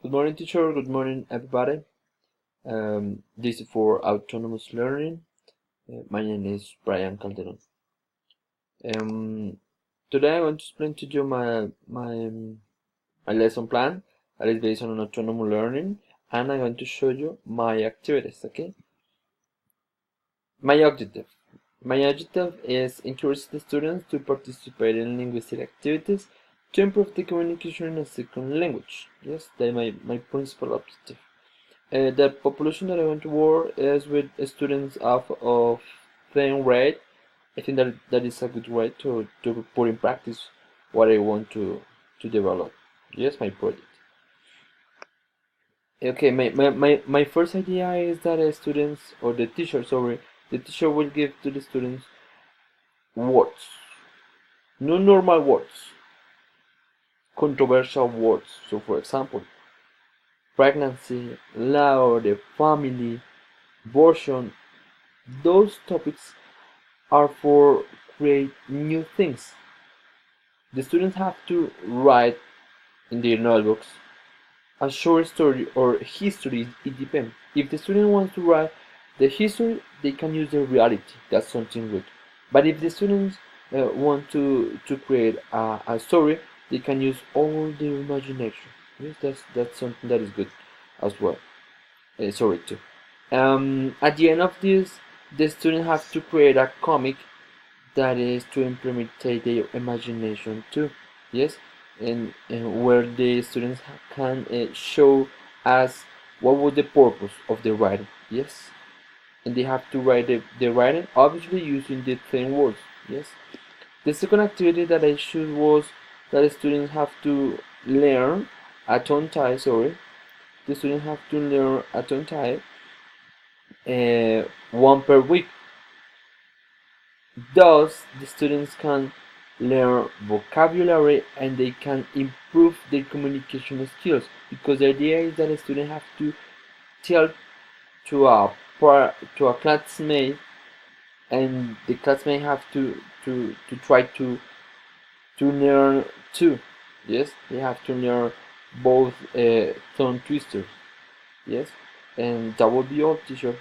Good morning, teacher. Good morning, everybody. This is for autonomous learning. My name is Brian Calderon. Um, Today I want to explain to you my lesson plan that is based on autonomous learning, and I'm going to show you my activities. Okay. My objective. My objective is encourage the students to participate in linguistic activities to improve the communication in a second language. Yes, that's my principal objective. The population that I want to work is with students of same grade. I think that is a good way to put in practice what I want to develop. Yes, my project. Okay, my first idea is that students or the teacher, sorry, the teacher will give to the students words, no normal words, controversial words. So, for example, pregnancy, law, the family, abortion. Those topics are for create new things. The students have to write in their notebooks a short story or history. It depends. If the student wants to write the history, they can use the reality. That's something good. But if the students want to create a story, they can use all their imagination. Yes, that's something that is good as well. Sorry too. At the end of this, the student have to create a comic that is to implement their imagination too. Yes, and where the students can show us what was the purpose of the writing. Yes, and they have to write the writing obviously using the same words. Yes, the second activity that I choose was that the students have to learn a tongue tie. Sorry, the students have to learn a tongue tie, one per week. Thus, the students can learn vocabulary and they can improve their communication skills, because the idea is that a student have to tell to a classmate, and the classmate have to try to learn too. Yes, they have to learn both tongue twisters. Yes, and that will be all, teacher.